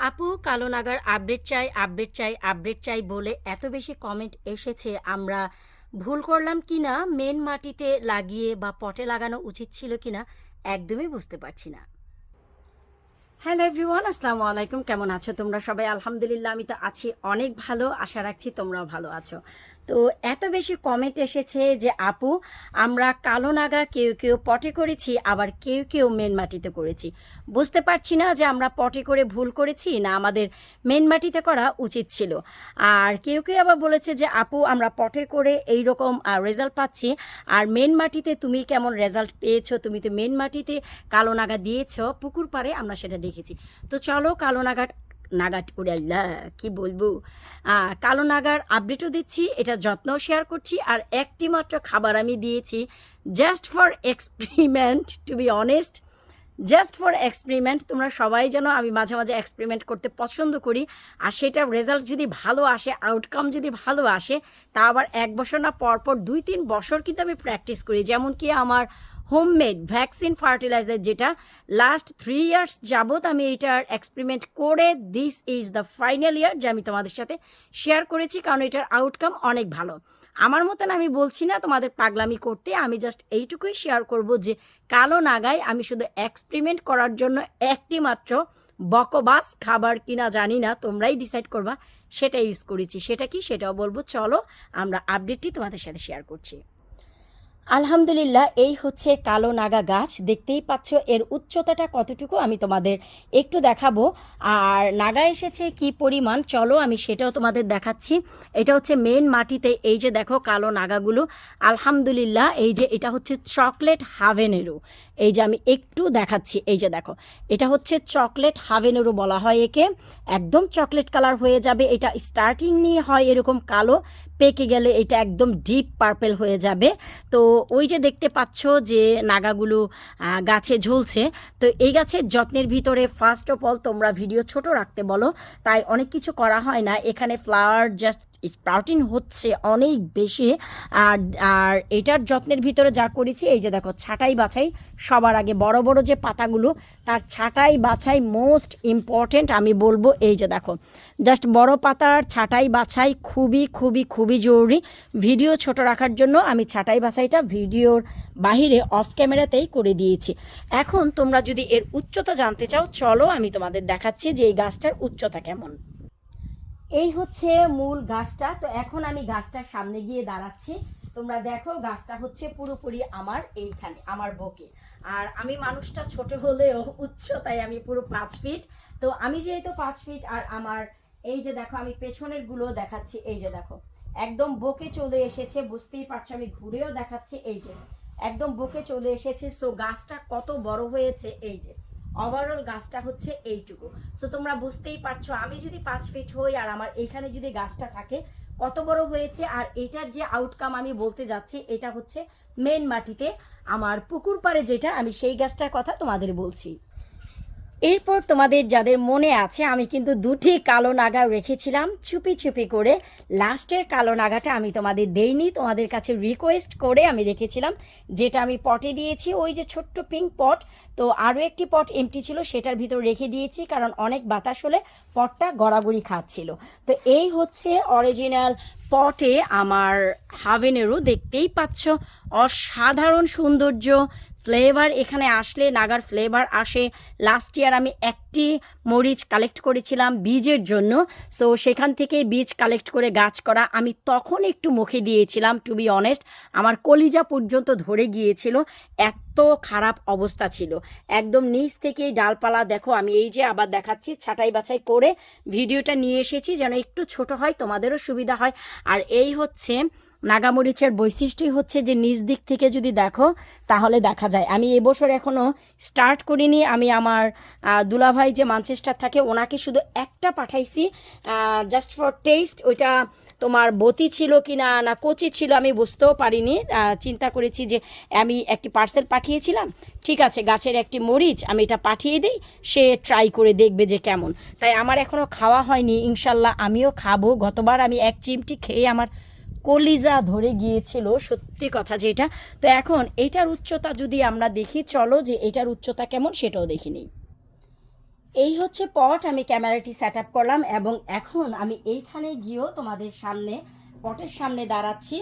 আপু কালো নাগার আপডেট চাই আপডেট চাই আপডেট চাই বলে এত বেশি কমেন্ট এসেছে। আমরা ভুল করলাম কিনা, মেন মাটিতে লাগিয়ে বা পটে লাগানো উচিত ছিল কিনা একদমই বুঝতে পারছি না। হ্যালো এভরিওয়ান, আসসালামু আলাইকুম। কেমন আছো তোমরা সবাই? আলহামদুলিল্লাহ, আমি তো আছি অনেক ভালো। আশা রাখছি তোমরাও ভালো আছো। তো এত বেশি কমেন্ট এসেছে যে আপু আমরা কালো নাগা কেউ কেউ পটে করেছি, আবার কেউ কেউ মেন মাটিতে করেছি। বুঝতে পারছি না যে আমরা পটে করে ভুল করেছি না আমাদের মেন মাটিতে করা উচিত ছিল। আর কেউ কেউ আবার বলেছে যে আপু আমরা পটে করে এই রকম রেজাল্ট পাচ্ছি, আর মেন মাটিতে তুমি কেমন রেজাল্ট পেয়েছো? তুমি তো মেন মাটিতে কালো নাগা দিয়েছো, পুকুর পাড়ে আমরা সেটা দেখেছি। তো চলো কালো নাগাট উড়াল্লা কি বলবো, কালো নাগার আপডেটও দিচ্ছি, এটা যত্নও শেয়ার করছি। আর একটি মাত্র খাবার আমি দিয়েছি just for experiment, to be honest, just for experiment. তোমরা সবাই জানো আমি মাঝে মাঝে এক্সপেরিমেন্ট করতে পছন্দ করি, আর সেটার রেজাল্ট যদি ভালো আসে, আউটকাম যদি ভালো আসে, তা আবার 1 বছর না, পরপর 2-3 বছর কিন্তু আমি প্র্যাকটিস করি। যেমন কি আমার হোমমেড ভ্যাকসিন ফার্টিলাইজার, যেটা লাস্ট 3 ইয়ার্স যাবৎ আমি এইটার এক্সপেরিমেন্ট করে this is the final year যে আমি তোমাদের সাথে শেয়ার করেছি, কারণ এটার আউটকাম অনেক ভালো। আমার মতন আমি বলছি না তোমাদের পাগলামি করতে, আমি জাস্ট এইটুকুই শেয়ার করব যে কালো নাগায় আমি শুধু এক্সপেরিমেন্ট করার জন্য একটি মাত্র বকবাস খাবার কিনা জানি না, তোমরাই ডিসাইড করবা, সেটা ইউজ করেছি। সেটা কি সেটাও বলবো। চলো আমরা আপডেটটি তোমাদের সাথে শেয়ার করছি। আলহামদুলিল্লাহ, এই হচ্ছে কালো নাগা গাছ। দেখতেই পাচ্ছ এর উচ্চতাটা কতটুকু, আমি তোমাদের একটু দেখাবো। আর নাগা এসেছে কি পরিমাণ, চলো আমি সেটাও তোমাদের দেখাচ্ছি। এটা হচ্ছে মেন মাটিতে, এই যে দেখো কালো নাগাগুলো। আলহামদুলিল্লাহ, এই যে এটা হচ্ছে চকলেট হাভেনেরো। এই যে আমি একটু দেখাচ্ছি, এই যে দেখো, এটা হচ্ছে চকলেট হাভেনেরো বলা হয় একে। একদম চকলেট কালার হয়ে যাবে এটা। স্টার্টিং নিয়ে হয় এরকম কালো, পেকে গেলে এটা একদম ডিপ পার্পেল হয়ে যাবে। তো ওই যে দেখতে পাচ্ছ যে নাগাগুলো গাছে ঝুলছে। তো এই গাছের যত্নের ভিতরে ফার্স্ট অফ অল তোমরা ভিডিও ছোট রাখতে বলো, তাই অনেক কিছু করা হয় না। এখানে ফ্লাওয়ার জাস্ট স্প্রাউটিং হচ্ছে অনেক বেশি। আর আর এটার যত্নের ভিতরে যা করেছি, এই যে দেখো ছাঁটাই বাছাই, সবার আগে বড় বড় যে পাতাগুলো তার ছাঁটাই বাছাই মোস্ট ইম্পর্টেন্ট আমি বলবো। এই যে দেখো জাস্ট বড় পাতার ছাঁটাই বাছাই খুবই খুবই খুবই জরুরি। ভিডিও ছোট রাখার জন্য আমি ছাঁটাই বাছাইটা ভিডিওর বাহিরে অফ ক্যামেরাতেই করে দিয়েছি। এখন তোমরা যদি এর উচ্চতা জানতে চাও, চলো আমি তোমাদের দেখাচ্ছি যে এই গাছটার উচ্চতা কেমন। এই হচ্ছে মূল গাছটা। তো এখন আমি গাছটার সামনে গিয়ে দাঁড়াচ্ছি। তোমরা দেখো গাছটা হচ্ছে পুরোপুরি আমার এইখানে, আমার বুকে। আর আমি মানুষটা ছোট হলেও উচ্চতায় আমি পুরো 5 ফিট। তো আমি যেহেতু 5 ফিট, আর আমার এই যে দেখো আমি পেছনের গুলো দেখাচ্ছি, এই যে দেখো একদম বুকে চলে এসেছে, বুঝতেই পারছো। আমি ঘুরেও দেখাচ্ছি, এই যে একদম বুকে চলে এসেছে। সো গাছটা কত বড় হয়েছে, এই যে ওভারঅল গাছটা হচ্ছে এইটুকু। সো তোমরা বুঝতেই পারছো আমি যদি 5 ফিট হই আর আমার এইখানে যদি গাছটা থাকে কত বড় হয়েছে। আর এটার যে আউটকাম আমি বলতে যাচ্ছি, এটা হচ্ছে মেন মাটিতে আমার পুকুর পাড়ে, যেটা আমি সেই গাছটার কথা তোমাদের বলছি। এরপর তোমাদের যাদের মনে আছে, আমি কিন্তু 2টি কালো নাগা রেখেছিলাম চুপি চুপি করে। লাস্টের কালো নাগাটা আমি তোমাদের দেইনি, তোমাদের কাছে রিকোয়েস্ট করে আমি রেখেছিলাম, যেটা আমি পটে দিয়েছি, ওই যে ছোট্ট পিঙ্ক পট। তো আরও একটি পট এমটি ছিল, সেটার ভিতর রেখে দিয়েছি, কারণ অনেক বাতাস হলে পটটা গড়াগড়ি খাচ্ছিল। তো এই হচ্ছে অরিজিনাল পটে আমার হাভেনেরো। দেখতেই পাচ্ছ অসাধারণ সৌন্দর্য, ফ্লেভার। এখানে আসলে নাগার ফ্লেভার আসে। লাস্ট ইয়ার আমি একটি মরিচ কালেক্ট করেছিলাম বীজের জন্য। সো সেখান থেকে বীজ কালেক্ট করে গাছ করা, আমি তখন একটু মুখে দিয়েছিলাম। টু বি অনেস্ট, আমার কলিজা পর্যন্ত ধরে গিয়েছিল, এত খারাপ অবস্থা ছিল। একদম নিচ থেকেই ডালপালা দেখো, আমি এই যে আবার দেখাচ্ছি, ছাঁটাই বাছাই করে ভিডিওটা নিয়ে এসেছি যেন একটু ছোট হয়, তোমাদেরও সুবিধা হয়। আর এই হচ্ছে নাগামরিচের বৈশিষ্ট্যই হচ্ছে যে নিচ দিক থেকে যদি দেখো তাহলে দেখা যায়। আমি এবছর এখনও স্টার্ট করিনি। আমি আমার দুলাভাই যে ম্যানচেস্টার থাকে ওনাকে শুধু একটা পাঠাইছি জাস্ট ফর টেস্ট। ওইটা তোমার বতি ছিল কি না না কচি ছিল আমি বুঝতেও পারিনি। চিন্তা করেছি যে আমি একটি পার্সেল পাঠিয়েছিলাম, ঠিক আছে গাছের একটি মরিচ আমি এটা পাঠিয়ে দিই, সে ট্রাই করে দেখবে যে কেমন। তাই আমার এখনও খাওয়া হয়নি, ইনশাল্লাহ আমিও খাবো। গতবার আমি এক চিমটি খেয়ে আমার কলিজা ধরে গিয়েছিল, সত্যি কথা যেটা। তো এখন এইটার উচ্চতা যদি আমরা দেখি, চলো যে এইটার উচ্চতা কেমন সেটাও দেখি নিই। এই হচ্ছে পট, আমি ক্যামেরাটি সেট আপ করলাম এবং এখন আমি এইখানে গিয়েও তোমাদের সামনে পটের সামনে দাঁড়াচ্ছি।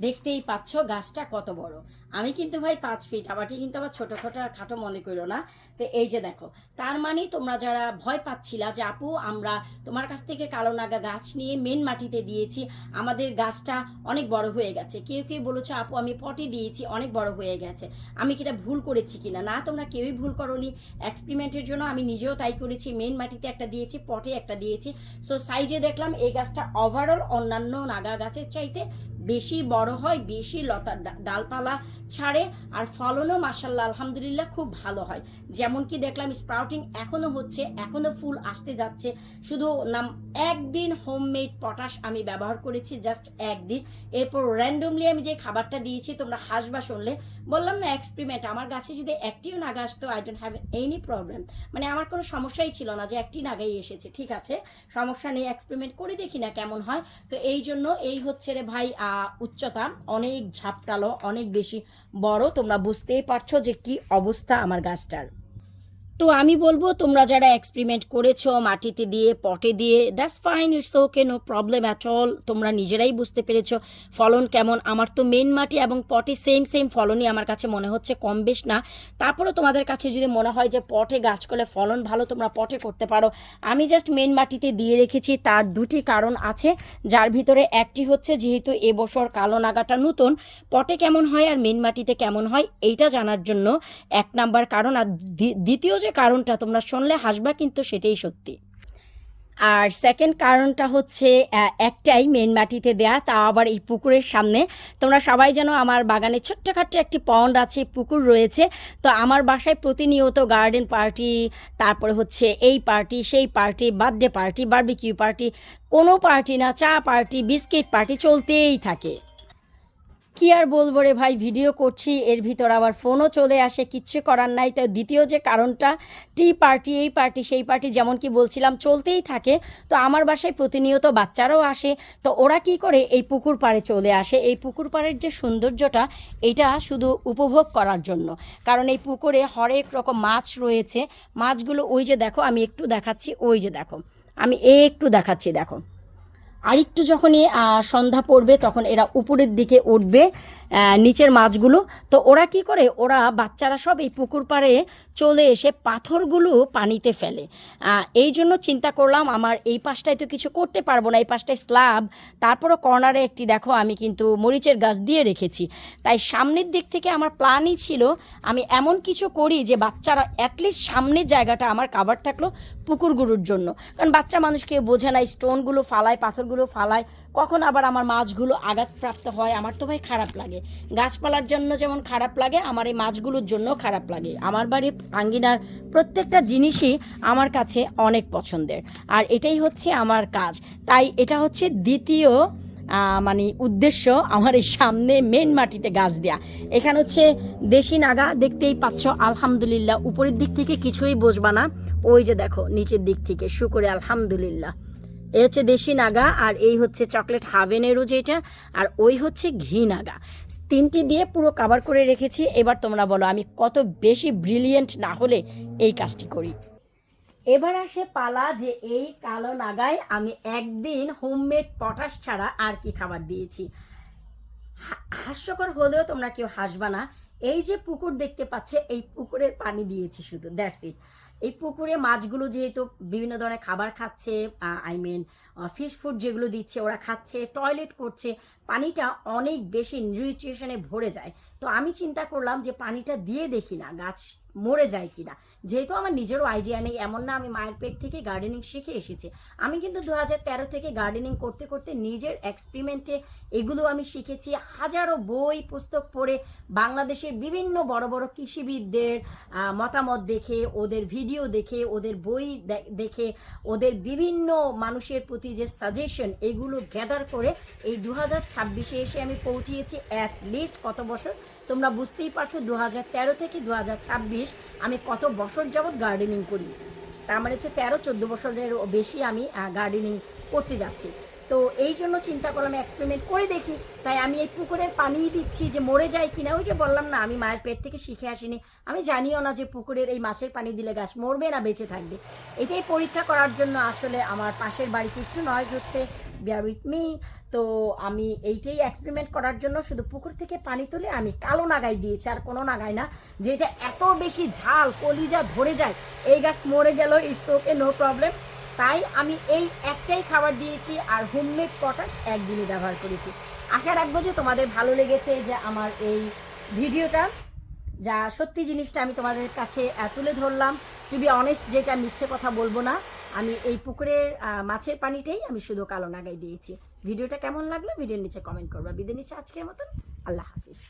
দেখতেই পাচ্ছ গাছটা কত বড়। আমি কিন্তু ভাই 5 ফিট, আমাকে কিন্তু আবার ছোটো খাটো মনে করো না। তো এই যে দেখো, তার মানে তোমরা যারা ভয় পাচ্ছিলা যে আপু আমরা তোমার কাছ থেকে কালো নাগা গাছ নিয়ে মেন মাটিতে দিয়েছি, আমাদের গাছটা অনেক বড় হয়ে গেছে, কেউ কেউ বলেছে আপু আমি পটে দিয়েছি অনেক বড় হয়ে গেছে, আমি কি এটা ভুল করেছি কিনা? না, তোমরা কেউই ভুল করোনি। এক্সপেরিমেন্টের জন্য আমি নিজেও তাই করেছি, মেন মাটিতে একটা দিয়েছি, পটে একটা দিয়েছি। সো সাইজে দেখলাম এই গাছটা ওভারঅল অন্যান্য নাগা গাছের চাইতে বেশি বড় হয়, বেশি লতা ডালপালা ছাড়ে, আর ফলনও মাশাল্লাহ আলহামদুলিল্লাহ খুব ভালো হয়। যেমন কি দেখলাম স্প্রাউটিং এখনও হচ্ছে, এখনও ফুল আসতে যাচ্ছে। শুধু নাম একদিন হোমমেড পটাশ আমি ব্যবহার করেছি, জাস্ট একদিন। এরপর র্যান্ডমলি আমি যে খাবারটা দিয়েছি তোমরা হাসবা শুনলে, বললাম না এক্সপেরিমেন্ট। আমার গাছে যদি একটিও নাগা আসতো I don't have any problem, মানে আমার কোনো সমস্যাই ছিল না যে একটি নাগাই এসেছে, ঠিক আছে সমস্যা নেই, এক্সপেরিমেন্ট করে দেখি না কেমন হয়। তো এই জন্য এই হচ্ছে রে ভাই উচ্চতা অনেক ঝাপটালো, অনেক বেশি বড়, তোমরা বুঝতেই পারছো যে কি অবস্থা আমার গাছটার। তো আমি বলবো তোমরা যারা এক্সপেরিমেন্ট করেছো মাটিতে দিয়ে পটে দিয়ে, that's fine, it's okay, no problem at all. তোমরা নিজেরাই বুঝতে পেরেছো ফলন কেমন। আমার তো মেন মাটি এবং পটে সেম ফলনই আমার কাছে মনে হচ্ছে, কম বেশ না। তারপরেও তোমাদের কাছে যদি মনে হয় যে পটে গাছ করলে ফলন ভালো, তোমরা পটে করতে পারো। আমি জাস্ট মেন মাটিতে দিয়ে রেখেছি, তার দুটি কারণ আছে, যার ভিতরে একটি হচ্ছে যেহেতু এবছর কালো নাগাটা নতুন, পটে কেমন হয় আর মেন মাটিতে কেমন হয় এইটা জানার জন্য এক নাম্বার কারণ। আর দ্বিতীয় যে কারণটা তোমরা শুনলে হাসবা, কিন্তু সেটাই সত্যি। আর সেকেন্ড কারণটা হচ্ছে একটাই, মেন মাটিতে দেয়া, তা আবার এই পুকুরের সামনে। তোমরা সবাই জানো আমার বাগানে ছোট্টখাট্ট একটি পন্ড আছে, পুকুর রয়েছে। তো আমার বাসায় প্রতিনিয়ত গার্ডেন পার্টি, তারপরে হচ্ছে এই পার্টি সেই party, birthday party, barbecue party, কোনো পার্টি না, চা পার্টি, বিস্কিট পার্টি চলতেই থাকে। কি আর বলবো রে ভাই, ভিডিও করছি এর ভিতর আবার ফোনও চলে আসে, কিচ্ছু করার নাই। তো দ্বিতীয় যে কারণটা, টি পার্টি, এই পার্টি সেই পার্টি, যেমন কি বলছিলাম চলতেই থাকে। তো আমার বাসায় প্রতিনিয়ত বাচ্চারাও আসে, তো ওরা কি করে এই পুকুর পাড়ে চলে আসে। এই পুকুর পাড়ের যে সৌন্দর্যটা, এটা শুধু উপভোগ করার জন্য, কারণ এই পুকুরে হরেক রকম মাছ রয়েছে। মাছগুলো ওই যে দেখো, আমি একটু দেখাচ্ছি, ওই যে দেখো, আমি একটু দেখাচ্ছি, দেখো। আরেকটু যখনই সন্ধ্যা পড়বে তখন এরা উপরের দিকে উঠবে, নিচের মাছগুলো। তো ওরা কি করে, ওরা বাচ্চারা সব এই পুকুর পাড়ে চলে এসে পাথরগুলো পানিতে ফেলে। এই জন্য চিন্তা করলাম আমার এই পাশটায় তো কিছু করতে পারবো না, এই পাশটায় স্ল্যাব, তারপরও কর্নারে একটি দেখো আমি কিন্তু মরিচের গাছ দিয়ে রেখেছি। তাই সামনের দিক থেকে আমার প্ল্যানই ছিল আমি এমন কিছু করি যে বাচ্চারা অ্যাটলিস্ট সামনের জায়গাটা আমার কাভার থাকলো পুকুরগুলোর জন্য। কারণ বাচ্চা মানুষকে বোঝে না, স্টোনগুলো ফালায়, পাথরগুলো ফালায়, কখন আবার আমার মাছগুলো আঘাতপ্রাপ্ত হয়, আমার তো ভাই খারাপ লাগে। গাছপালার জন্য যেমন খারাপ লাগে, আমার এই মাছগুলোর জন্য খারাপ লাগে। আমার বাড়ির আঙ্গিনার প্রত্যেকটা জিনিসই আমার কাছে অনেক পছন্দের, আর এটাই হচ্ছে আমার কাজ। তাই এটা হচ্ছে দ্বিতীয় মানে উদ্দেশ্য আমার এই সামনে মেন মাটিতে গাছ দেয়া। এখানে হচ্ছে দেশি নাগা, দেখতেই পাচ্ছ আলহামদুলিল্লাহ। উপরের দিক থেকে কিছুই বুঝবা না, ওই যে দেখো নিচের দিক থেকে, শুকরে আলহামদুলিল্লাহ। এই হচ্ছে দেশি নাগা, আর এই হচ্ছে চকলেট হাভেনেরও যেটা, আর ওই হচ্ছে ঘি নাগা। তিনটি দিয়ে পুরো কাভার করে রেখেছি। এবার তোমরা বলো আমি কত বেশি ব্রিলিয়েন্ট না হলে এই কাজটি করি। এবার আসে পালা যে এই কালো নাগায় আমি একদিন হোমমেড পটাশ ছাড়া আর কি খাবার দিয়েছি। হাস্যকর হলেও তোমরা কেউ হাসবা না। এই যে পুকুর দেখতে পাচ্ছে, এই পুকুরের পানি দিয়েছি শুধু, দ্যাটস ইট। এই পুকুরে মাছগুলো যেহেতু বিভিন্ন ধরনের খাবার খাচ্ছে, আই মিন ফিশ ফুড যেগুলো দিচ্ছে ওরা খাচ্ছে, টয়লেট করছে, পানিটা অনেক বেশি নিউট্রিশনে ভরে যায়। তো আমি চিন্তা করলাম যে পানিটা দিয়ে দেখি না গাছ মরে যায় কি না। যেহেতু আমার নিজেরও আইডিয়া নেই, এমন না আমি মায়ের পেট থেকে গার্ডেনিং শিখে এসেছি। আমি কিন্তু 2013 থেকে গার্ডেনিং করতে করতে নিজের এক্সপেরিমেন্টে এগুলো আমি শিখেছি। হাজারো বই পুস্তক পড়ে, বাংলাদেশের বিভিন্ন বড় বড় কৃষিবিদদের মতামত দেখে, ওদের ভিডিও দেখে, ওদের বই দেখে, ওদের বিভিন্ন মানুষের প্রতি যে সাজেশন, এগুলো গ্যাদার করে এই 2026-এ এসে আমি পৌঁছিয়েছি। অ্যাট লিস্ট কত বছর তোমরা বুঝতেই পারছো, 2013 থেকে 2026 আমি কত বছর যাবৎ গার্ডেনিং করি। তার মানে হচ্ছে 13-14 বছরের বেশি আমি গার্ডেনিং করতে যাচ্ছি। তো এই জন্য চিন্তা করলাম এক্সপেরিমেন্ট করে দেখি। তাই আমি এই পুকুরের পানি দিচ্ছি, যে মরে যায় কিনা। ওই যে বললাম না, আমি মায়ের পেট থেকে শিখে আসিনি, আমি জানিও না যে পুকুরের এই মাছের পানি দিলে গাছ মরবে না বেঁচে থাকবে। এটাই পরীক্ষা করার জন্য আসলে আমার পাশের বাড়িতে একটু নয়েজ হচ্ছে, বিয়ার উইথ মি। তো আমি এইটাই এক্সপেরিমেন্ট করার জন্য শুধু পুকুর থেকে পানি তুলে আমি কালো নাগাই দিয়েছি, আর কোনো নাগাই না। যে এটা এত বেশি ঝাল, কলিজা ধরে যায়, এই গাছ মরে গেল, ইটস ওকে, নো প্রবলেম। তাই আমি এই একটাই খাবার দিয়েছি, আর হোমমেড পটাশ একদিনই ব্যবহার করেছি। আশা রাখবো যে তোমাদের ভালো লেগেছে যে আমার এই ভিডিওটা, যা সত্যি জিনিসটা আমি তোমাদের কাছে তুলে ধরলাম। টু বি অনেস্ট, যেটা মিথ্যে কথা বলবো না, আমি এই পুকুরের মাছের পানিটাই আমি শুধু কালো নাগাই দিয়েছি। ভিডিওটা কেমন লাগলো ভিডিওর নিচে কমেন্ট করবা। বিদায় নিচ্ছি আজকের মতন, আল্লাহ হাফিজ।